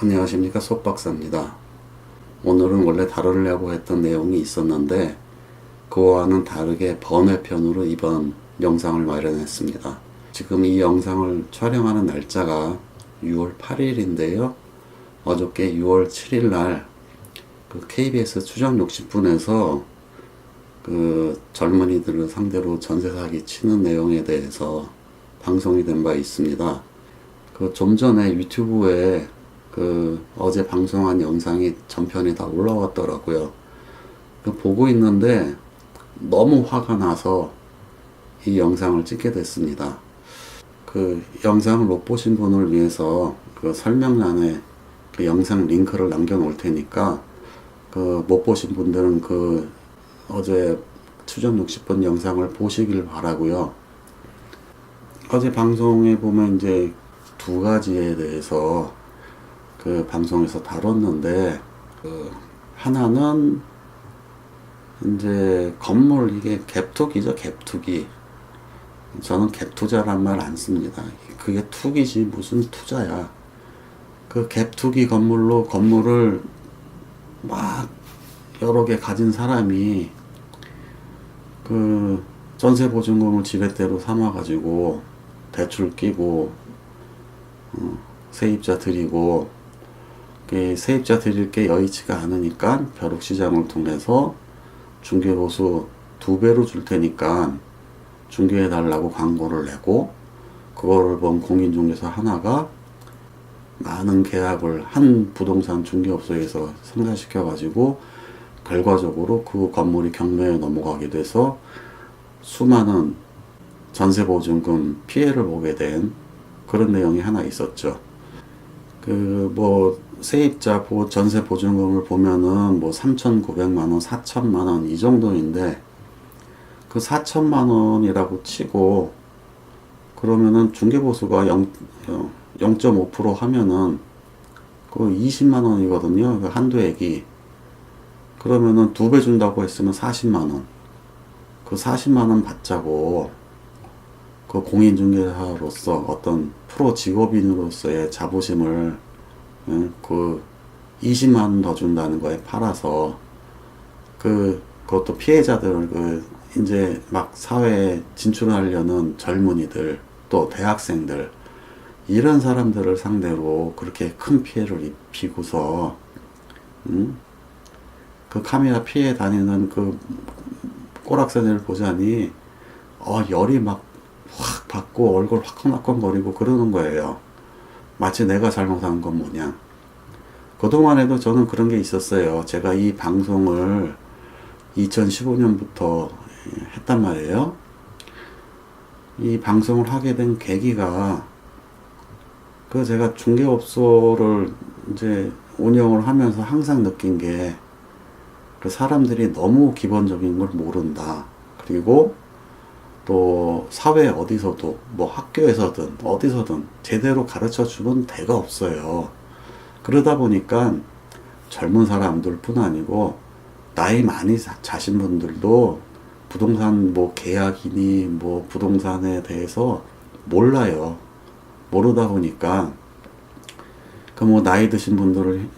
안녕하십니까, 속박사입니다. 오늘은 원래 다루려고 했던 내용이 있었는데 그와는 다르게 번외편으로 이번 영상을 마련했습니다. 지금 이 영상을 촬영하는 날짜가 6월 8일인데요. 어저께 6월 7일 날 KBS 추적 60분에서 젊은이들을 상대로 전세 사기 치는 내용에 대해서 방송이 된 바 있습니다. 좀 전에 유튜브에 어제 방송한 영상이 전편이 다 올라왔더라고요. 보고 있는데 너무 화가 나서 이 영상을 찍게 됐습니다. 영상을 못 보신 분을 위해서 설명란에 영상 링크를 남겨 놓을 테니까 못 보신 분들은 어제 추적 60분 영상을 보시길 바라고요. 어제 방송에 보면 이제 두 가지에 대해서 방송에서 다뤘는데, 하나는 이제 건물, 이게 갭투기죠, 갭투기. 저는 갭투자란 말 안 씁니다. 그게 투기지 무슨 투자야. 갭투기 건물을 막 여러 개 가진 사람이 전세보증금을 지렛대로 삼아가지고 대출 끼고 세입자 드리고, 세입자 드릴 게 여의치가 않으니까 벼룩시장을 통해서 중개보수 2배로 줄 테니까 중개해 달라고 광고를 내고, 그거를 본 공인중개사 하나가 많은 계약을 한 부동산 중개업소에서 성사시켜 가지고 결과적으로 그 건물이 경매에 넘어가게 돼서 수많은 전세보증금 피해를 보게 된 그런 내용이 하나 있었죠. 세입자 전세 보증금을 보면은 3,900만원, 4천만원 이 정도인데, 4천만원이라고 치고, 그러면은 중개보수가 0.5% 하면은 20만원이거든요. 한도액이. 그러면은 2배 준다고 했으면 40만원. 40만원 받자고, 공인중개사로서 어떤 프로 직업인으로서의 자부심을 20만원 더 준다는 거에 팔아서 그것도 피해자들 이제 막 사회에 진출하려는 젊은이들 또 대학생들 이런 사람들을 상대로 그렇게 큰 피해를 입히고서 카메라 피해 다니는 꼬락서니를 보자니 열이 막 확 받고 얼굴 화끈화끈거리고 그러는 거예요. 마치 내가 잘못한 건 뭐냐. 그동안에도 저는 그런 게 있었어요. 제가 이 방송을 2015년부터 했단 말이에요. 이 방송을 하게 된 계기가 제가 중개업소를 이제 운영을 하면서 항상 느낀 게 사람들이 너무 기본적인 걸 모른다. 그리고 또 사회 어디서도 학교에서든 어디서든 제대로 가르쳐 주는 데가 없어요. 그러다 보니까 젊은 사람들 뿐 아니고 나이 많이 자신 분들도 부동산 계약이니 부동산에 대해서 몰라요. 모르다 보니까 나이 드신 분들을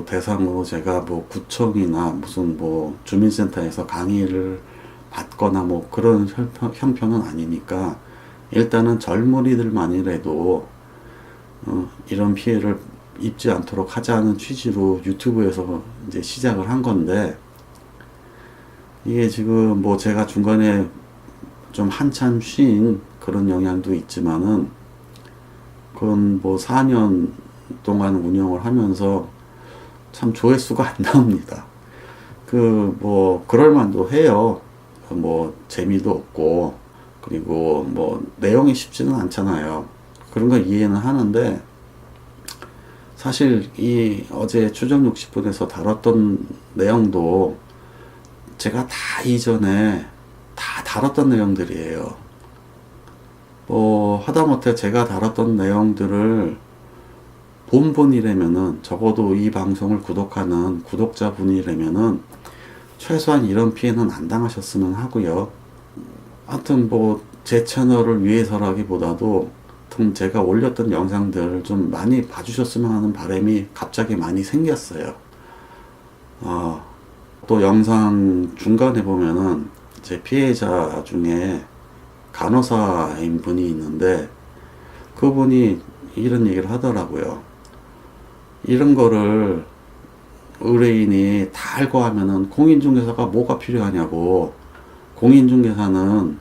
대상으로 제가 구청이나 무슨 주민센터에서 강의를 받거나 그런 형편은 아니니까, 일단은 젊은이들만이라도 이런 피해를 입지 않도록 하자는 취지로 유튜브에서 이제 시작을 한 건데, 이게 지금 제가 중간에 좀 한참 쉰 그런 영향도 있지만은, 그건 4년 동안 운영을 하면서 참 조회수가 안 나옵니다. 그럴만도 해요. 재미도 없고, 그리고 내용이 쉽지는 않잖아요. 그런 거 이해는 하는데, 사실 어제 추적 60분에서 다뤘던 내용도 제가 다 이전에 다 다뤘던 내용들이에요. 하다못해 제가 다뤘던 내용들을 본 분이라면은, 적어도 이 방송을 구독하는 구독자분이라면은 최소한 이런 피해는 안 당하셨으면 하고요. 하여튼 제 채널을 위해서라기보다도 하여튼 제가 올렸던 영상들 좀 많이 봐주셨으면 하는 바람이 갑자기 많이 생겼어요. 또 영상 중간에 보면은 제 피해자 중에 간호사인 분이 있는데 그분이 이런 얘기를 하더라고요. 이런 거를 의뢰인이 다 알고 하면은 공인중개사가 뭐가 필요하냐고. 공인중개사는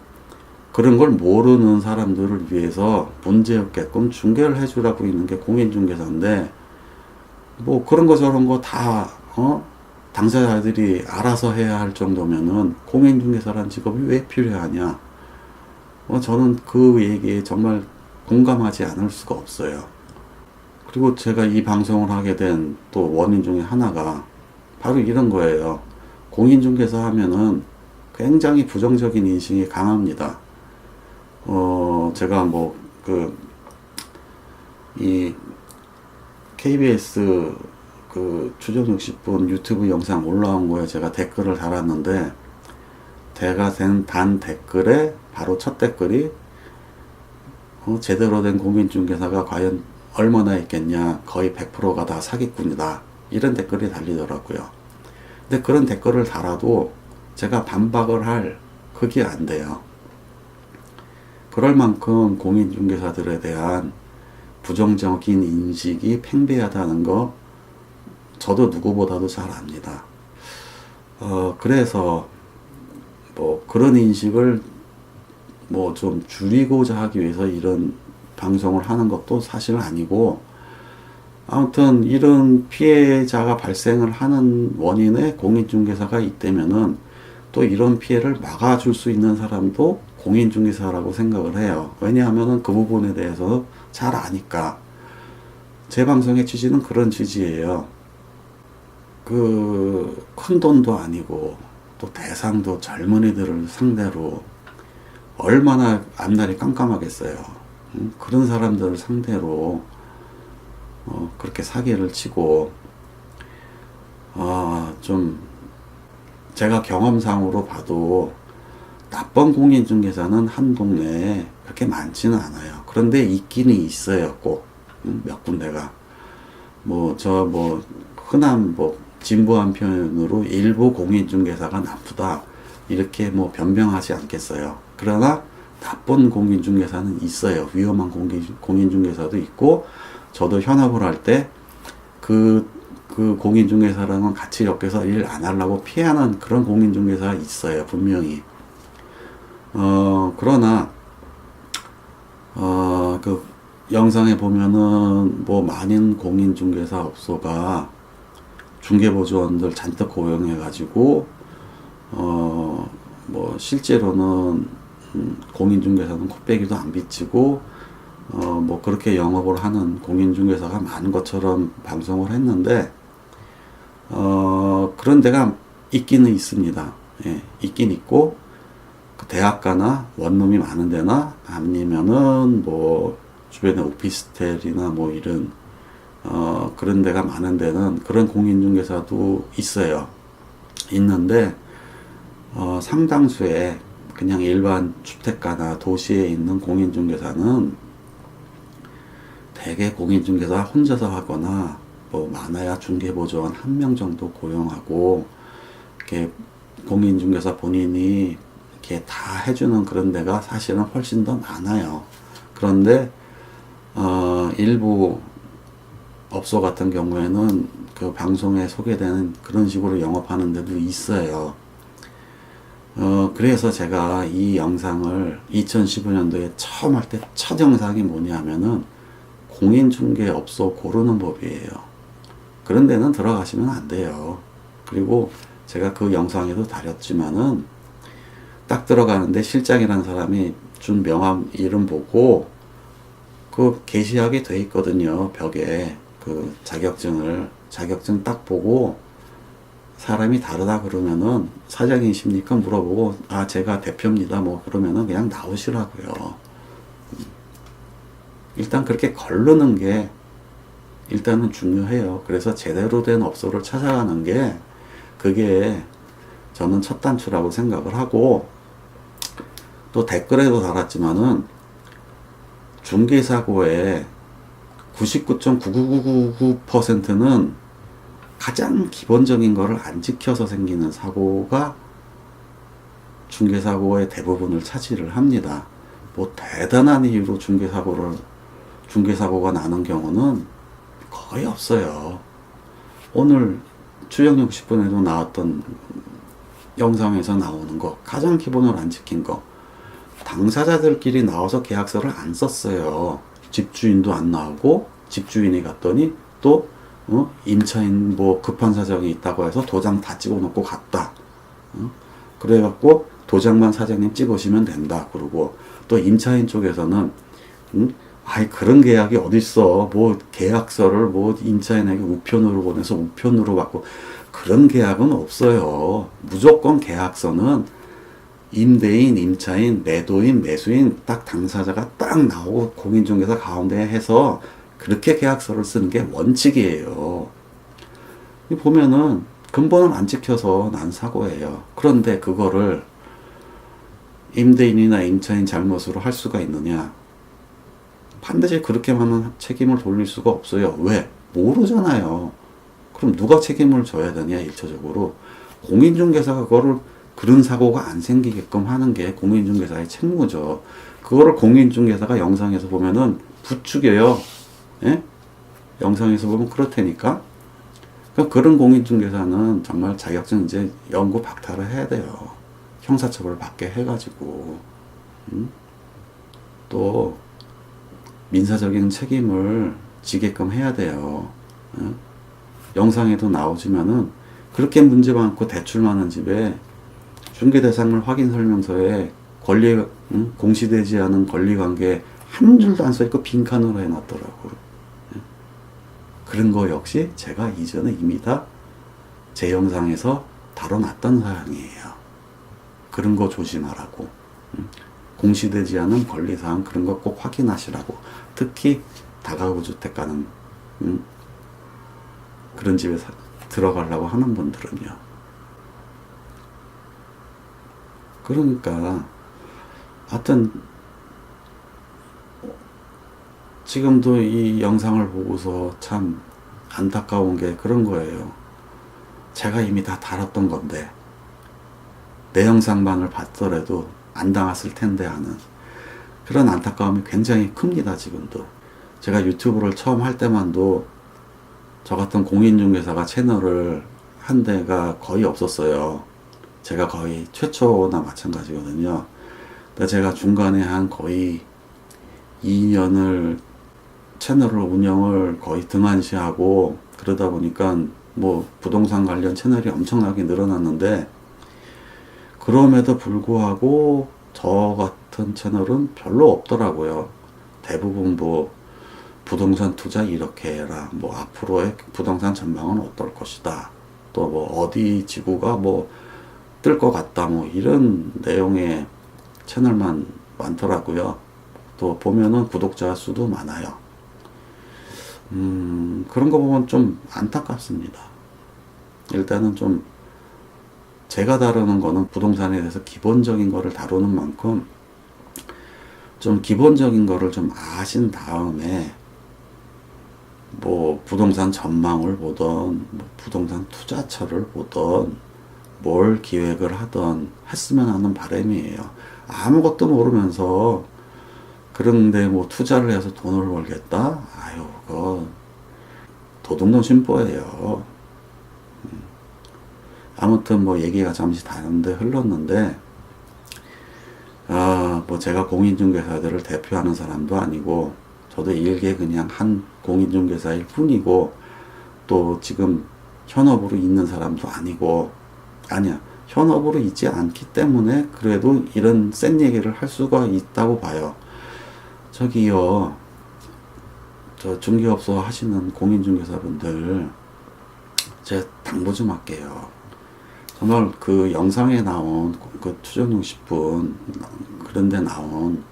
그런 걸 모르는 사람들을 위해서 문제 없게끔 중개를 해주라고 있는 게 공인중개사인데, 뭐 그런 거 저런 거 다 당사자들이 알아서 해야 할 정도면은 공인중개사라는 직업이 왜 필요하냐. 저는 그 얘기에 정말 공감하지 않을 수가 없어요. 그리고 제가 이 방송을 하게 된 또 원인 중에 하나가 바로 이런 거예요. 공인중개사 하면은 굉장히 부정적인 인식이 강합니다. 제가 뭐, 이 KBS 추정 60분 유튜브 영상 올라온 거에 제가 댓글을 달았는데, 대가 된 단 댓글에 바로 첫 댓글이, 제대로 된 공인중개사가 과연 얼마나 있겠냐, 거의 100%가 다 사기꾼이다, 이런 댓글이 달리더라고요. 근데 그런 댓글을 달아도 제가 반박을 할 그게 안 돼요. 그럴 만큼 공인중개사들에 대한 부정적인 인식이 팽배하다는 거 저도 누구보다도 잘 압니다. 그래서 뭐 그런 인식을 뭐 좀 줄이고자 하기 위해서 이런 방송을 하는 것도 사실 아니고, 아무튼 이런 피해자가 발생을 하는 원인에 공인중개사가 있다면은 또 이런 피해를 막아줄 수 있는 사람도 공인중개사라고 생각을 해요. 왜냐하면은 그 부분에 대해서 잘 아니까. 제 방송의 취지는 그런 취지예요. 큰 돈도 아니고 또 대상도 젊은이들을 상대로 얼마나 앞날이 깜깜하겠어요. 그런 사람들을 상대로 그렇게 사기를 치고, 좀 제가 경험상으로 봐도 나쁜 공인중개사는 한 동네에 그렇게 많지는 않아요. 그런데 있기는 있어요. 꼭 몇 군데가. 흔한 진부한 표현으로 일부 공인중개사가 나쁘다, 이렇게 변명하지 않겠어요. 그러나 나쁜 공인중개사는 있어요. 위험한 공인중개사도 있고, 저도 현업을 할 때 그 공인중개사랑은 같이 엮여서 일 안 하려고 피하는 그런 공인중개사가 있어요. 분명히. 그러나 그 영상에 보면은 많은 공인중개사 업소가 중개보조원들 잔뜩 고용해가지고 실제로는 공인중개사는 코빼기도 안 비치고 그렇게 영업을 하는 공인중개사가 많은 것처럼 방송을 했는데, 그런 데가 있기는 있습니다. 예, 있긴 있고, 대학가나 원룸이 많은 데나 아니면은 주변에 오피스텔이나 이런 그런 데가 많은 데는 그런 공인중개사도 있어요. 있는데 상당수의 그냥 일반 주택가나 도시에 있는 공인중개사는 대개 공인중개사 혼자서 하거나 많아야 중개보조원 1명 정도 고용하고, 이렇게 공인중개사 본인이 이렇게 다 해주는 그런 데가 사실은 훨씬 더 많아요. 그런데 일부 업소 같은 경우에는 그 방송에 소개되는 그런 식으로 영업하는 데도 있어요. 그래서 제가 이 영상을 2015년도에 처음 할 때 첫 영상이 뭐냐면은 공인중개업소 고르는 법이에요. 그런 데는 들어가시면 안 돼요. 그리고 제가 그 영상에도 다뤘지만은 딱 들어가는데 실장이라는 사람이 준 명함 이름 보고 게시하게 돼 있거든요. 벽에 자격증 딱 보고 사람이 다르다 그러면은 사장이십니까 물어보고, 제가 대표입니다 그러면은 그냥 나오시라고요. 일단 그렇게 거르는 게 일단은 중요해요. 그래서 제대로 된 업소를 찾아가는 게 그게 저는 첫 단추라고 생각을 하고, 또 댓글에도 달았지만은 중개사고의 99.99999%는 가장 기본적인 거를 안 지켜서 생기는 사고가 중개사고의 대부분을 차지를 합니다. 뭐 대단한 이유로 중개사고가 나는 경우는 거의 없어요. 오늘 추정 60분에도 나왔던 영상에서 나오는 거, 가장 기본을 안 지킨 거, 당사자들끼리 나와서 계약서를 안 썼어요. 집주인도 안 나오고, 집주인이 갔더니 또 임차인 뭐 급한 사정이 있다고 해서 도장 다 찍어 놓고 갔다. 그래갖고 도장만 사장님 찍으시면 된다. 그러고 또 임차인 쪽에서는 아이 그런 계약이 어딨어. 뭐 계약서를 뭐 임차인에게 우편으로 보내서 우편으로 받고 그런 계약은 없어요. 무조건 계약서는 임대인, 임차인, 매도인, 매수인 딱 당사자가 딱 나오고 공인중개사 가운데 해서 그렇게 계약서를 쓰는 게 원칙이에요. 보면은 근본을 안 지켜서 난 사고예요. 그런데 그거를 임대인이나 임차인 잘못으로 할 수가 있느냐? 반드시 그렇게만은 책임을 돌릴 수가 없어요. 왜? 모르잖아요. 그럼 누가 책임을 져야 되냐, 일차적으로. 공인중개사가 그거를 그런 사고가 안 생기게끔 하는 게 공인중개사의 책무죠. 그거를 공인중개사가 영상에서 보면은 부추겨요. 예? 영상에서 보면 그렇다니까. 그러니까 그런 공인중개사는 정말 자격증 이제 연구 박탈을 해야 돼요. 형사처벌 받게 해가지고. 또 민사적인 책임을 지게끔 해야 돼요. 영상에도 나오지만은 그렇게 문제 많고 대출 많은 집에 중개대상물 확인 설명서에 공시되지 않은 권리관계 한 줄도 안 써있고 빈칸으로 해놨더라고요. 그런 거 역시 제가 이전에 이미 다 제 영상에서 다뤄놨던 사항이에요. 그런 거 조심하라고. 공시되지 않은 권리사항 그런 거 꼭 확인하시라고. 특히 다가구 주택 가는 그런 집에 들어가려고 하는 분들은요. 그러니까 하여튼 지금도 이 영상을 보고서 참 안타까운 게 그런 거예요. 제가 이미 다 다뤘던 건데 내 영상만을 봤더라도 안 당했을 텐데 하는 그런 안타까움이 굉장히 큽니다. 지금도 제가 유튜브를 처음 할 때만도 저 같은 공인중개사가 채널을 한 데가 거의 없었어요. 제가 거의 최초나 마찬가지거든요. 근데 제가 중간에 한 거의 2년을 채널을 운영을 거의 등한시하고 그러다 보니까 뭐 부동산 관련 채널이 엄청나게 늘어났는데 그럼에도 불구하고 저 같은 채널은 별로 없더라고요. 대부분 뭐 부동산 투자 이렇게 해라. 뭐 앞으로의 부동산 전망은 어떨 것이다. 또 뭐 어디 지구가 뭐 뜰 것 같다. 뭐 이런 내용의 채널만 많더라고요. 또 보면은 구독자 수도 많아요. 그런 거 보면 좀 안타깝습니다. 일단은 좀 제가 다루는 거는 부동산에 대해서 기본적인 거를 다루는 만큼 좀 기본적인 거를 좀 아신 다음에 뭐 부동산 전망을 보던 뭐 부동산 투자처를 보던 뭘 기획을 하던 했으면 하는 바람이에요. 아무것도 모르면서 그런데 뭐 투자를 해서 돈을 벌겠다? 아유, 그거 도둑놈 심보예요. 아무튼 뭐 얘기가 잠시 다른데 흘렀는데 뭐 제가 공인중개사들을 대표하는 사람도 아니고 저도 일개 그냥 한 공인중개사일 뿐이고 또 지금 현업으로 있는 사람도 아니고 아니야 현업으로 있지 않기 때문에 그래도 이런 센 얘기를 할 수가 있다고 봐요. 저기요 저 중개업소 하시는 공인중개사분들 제가 당부 좀 할게요. 정말 그 영상에 나온 그 추정 60분 그런데 나온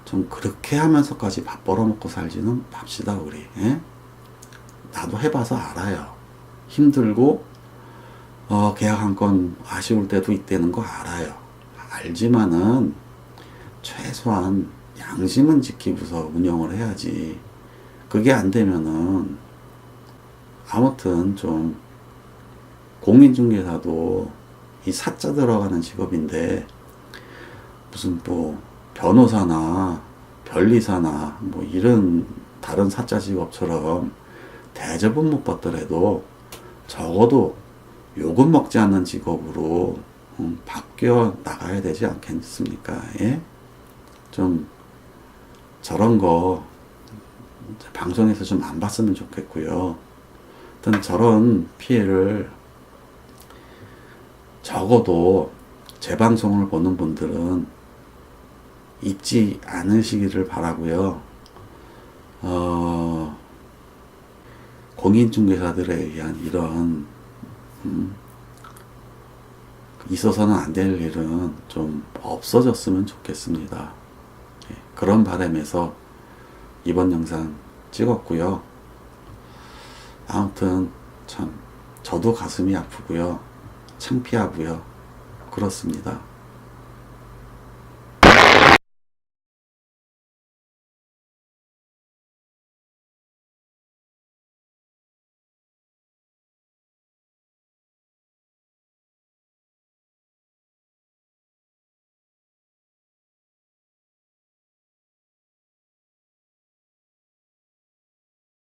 좀 그렇게 하면서까지 밥 벌어먹고 살지는 맙시다 우리. 예? 나도 해봐서 알아요. 힘들고 계약 한 건 아쉬울 때도 있다는 거 알아요. 알지만은 최소한 양심은 지키고서 운영을 해야지. 그게 안 되면은 아무튼 좀 공인중개사도 이 사자 들어가는 직업인데 무슨 뭐 변호사나 변리사나 뭐 이런 다른 사자 직업처럼 대접은 못 받더라도 적어도 욕은 먹지 않는 직업으로 바뀌어 나가야 되지 않겠습니까? 예? 좀 저런 거 방송에서 좀 안 봤으면 좋겠고요. 하여튼 저런 피해를 적어도 제 방송을 보는 분들은 잊지 않으시기를 바라고요. 공인중개사들에 의한 이런 있어서는 안 될 일은 좀 없어졌으면 좋겠습니다. 예, 그런 바람에서 이번 영상 찍었고요. 아무튼 참 저도 가슴이 아프고요. 창피하고요. 그렇습니다.